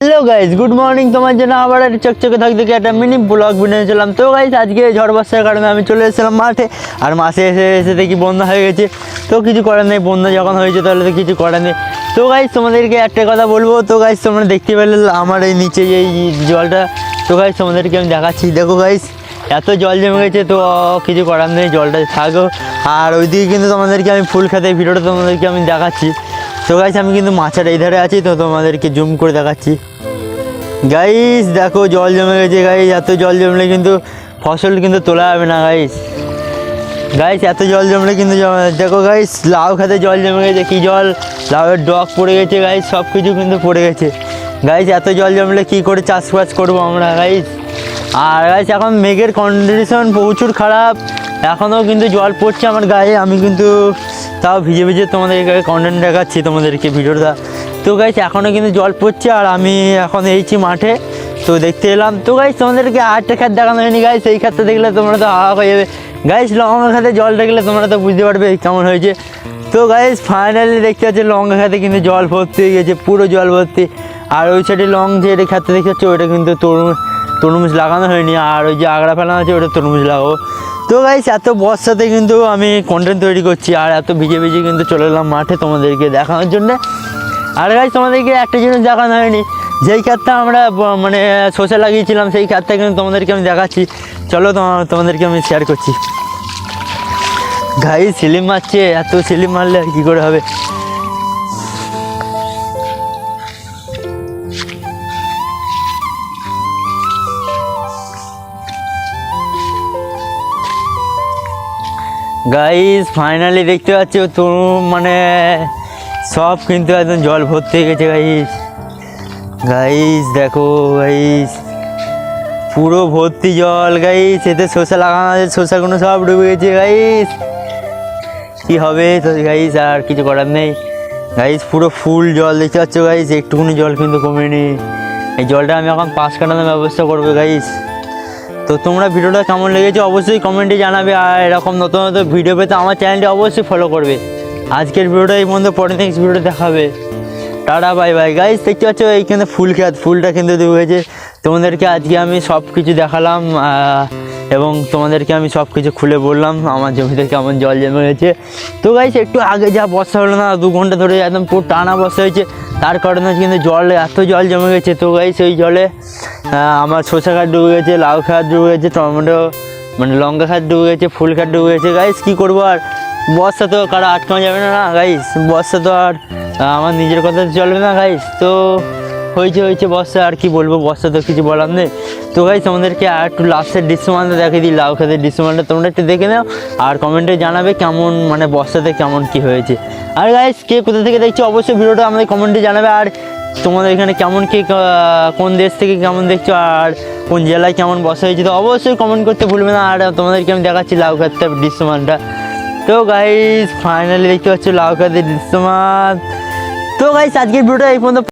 Hello guys, good morning. তোমার জন্য আবার একটা চকচকে থাকতে একটা মিনি ব্লগ ভিডিও চলাম। তো গাইজ আজকে ঝড় বর্ষার কারণে আমি চলে এসেছিলাম মাঠে, আর মাঠে এসে এসে দেখি বন্যা হয়ে গেছে। তো কিছু করার নেই, বন্যা যখন হয়েছে তাহলে তো কিছু করার নেই। তো গাইজ তোমাদেরকে একটা কথা বলবো। তো গাইজ তোমরা দেখতে পেলে আমার এই নিচে এই জলটা, তো গাইজ তোমাদেরকে আমি দেখাচ্ছি। দেখো গাইজ এত জল জমে গেছে, তো কিছু করার নেই, জলটা থাকো। আর ওইদিকে কিন্তু তোমাদেরকে আমি ফুল খেতে ভিডিওটা তোমাদেরকে আমি দেখাচ্ছি। তো গাইজ আমি কিন্তু মাছের এই ধারে আছি, তো তোমাদেরকে জুম করে দেখাচ্ছি। গাইস দেখো জল জমে গেছে গাইস, এত জল জমলে কিন্তু ফসল কিন্তু তোলা যাবে না গাইস। গাইস এত জল জমলে কিন্তু দেখো গাইস লাউ খেতে জল জমে গেছে, কি জল, লাউয়ের ডগ পড়ে গেছে গাইস, সব কিছু কিন্তু পড়ে গেছে গাইস। এত জল জমলে কী করে চাষবাস করবো আমরা গাইস। আর গাইস এখন মেঘের কন্ডিশন প্রচুর খারাপ, এখনও কিন্তু জল পড়ছে আমার গায়ে। আমি কিন্তু তাও ভিজে ভিজে তোমাদেরকে কন্টেন্ট দেখাচ্ছি তোমাদেরকে ভিডিওটা। তো গাইস এখনও কিন্তু জল পড়ছে, আর আমি এখন এইছি মাঠে, তো দেখতে এলাম। তো গাইস তোমাদেরকে আরেকটা খাত দেখানো হয়নি গাইস, এই খাতটা দেখলে তোমরা তো হাওয়া হয়ে যাবে গাইস। লঙ্কা খাতে জল দেখলে তোমরা তো বুঝতে পারবে কেমন হয়েছে। তো গাইস ফাইনালি দেখতে পাচ্ছি লঙ্কা খাতে কিন্তু জল ভর্তি হয়ে গেছে, পুরো জল ভর্তি। আর ওই সাইডে লং যে খাতে দেখতে পাচ্ছি ওইটা কিন্তু তরমুজ লাগানো হয়নি, আর ওই যে আগড়া ফেলানো আছে ওটা তরমুজ লাগাবো। তো গাইস এত বর্ষাতে কিন্তু আমি কন্টেন্ট তৈরি করছি, আর এত ভিজে ভিজে কিন্তু চলে এলাম মাঠে তোমাদেরকে দেখানোর জন্যে। আর গাইস তোমাদেরকে একটা জিনিস দেখানো হয়নি, যেই খাতটা আমরা মানে শসা লাগিয়েছিলাম সেই খাতটা কিন্তু তোমাদেরকে আমি দেখাচ্ছি। চলো তোমাদেরকে আমি শেয়ার করছি। গাইস সিলিম মারছে, এত সিলিম মারলে আর কী করে হবে। গাইস ফাইনালি দেখতে পাচ্ছ তো, মানে সব কিন্তু একদম জল ভর্তি হয়ে গেছে গাইস। গাইস দেখো গাইস পুরো ভর্তি জল গাইস, এতে শসা লাগানো আছে, শসাগুলো সব ডুবে গেছে গাইস। কী হবে তো গাইস, আর কিছু করার নেই গাইস। পুরো ফুল জল দেখতে পাচ্ছ গাইস, একটুকুনি জল কিন্তু কমেনি। এই জলটা আমি এখন পাশ কাটানোর ব্যবস্থা করবো গাইস। তো তোমরা ভিডিওটা কেমন লেগেছে অবশ্যই কমেন্টে জানাবে, আর এরকম নতুন নতুন ভিডিও পেতে আমার চ্যানেলটি অবশ্যই ফলো করবে। আজকের ভিডিওটা এই পর্যন্ত, পরে নেক্সট ভিডিও দেখাবে। Tata bye bye guys. দেখতে পাচ্ছ এইখানে ফুল খেত, ফুলটা কিন্তু ডুবে গেছে। তোমাদেরকে আজকে আমি সব কিছু দেখালাম, এবং তোমাদেরকে আমি সব কিছু খুলে বললাম আমার জমিতে কেমন জল জমে গেছে। তো গাইস একটু আগে যা বর্ষা হলো না, 2 ঘন্টা ধরে একদম পুরো টানা বর্ষা হয়েছে, তার কারণে কিন্তু এত জল জমে গেছে। তো গাইস ওই জলে আমার শসা খাত ডুবে গেছে, লাউ খাত ডুবে গেছে, টমেটো মানে লঙ্কা খাত ডুবে গেছে, ফুল খাত ডুবে গেছে গাইস। কী করবো আর, বর্ষা তো কারো আটকানো যাবে না গাইস, বর্ষা তো আর আমার নিজের কথা চলবে না গাইস। তো হয়েছে বর্ষা, আর কি বলবো, বর্ষা তো কিছু বলার নেই। তো গাইস আমাদেরকে আর একটু লাস্টের দৃশ্যমানটা দেখে দিই, লাউ খাতের দৃশ্যমানটা তোমরা একটু দেখে নাও, আর কমেন্টে জানাবে কেমন মানে বর্ষাতে কেমন কি হয়েছে। আর গাইস কে কোথা থেকে দেখছো অবশ্যই ভিডিওটা আমাদের কমেন্টে জানাবে, আর তোমাদের এখানে কেমন কি কোন দেশ থেকে কেমন দেখছো, আর কোন জেলায় কেমন বর্ষা হয়েছে, তো অবশ্যই কমেন্ট করতে ভুলবে না। আর তোমাদেরকে আমি দেখাচ্ছি লাউ খাতের দৃশ্যমানটা। তো গাইস ফাইনালি দেখতে পাচ্ছ লাউ খাতের দৃশ্যমান। তো গাইস আজকের ভিডিওটা এই পর্যন্ত।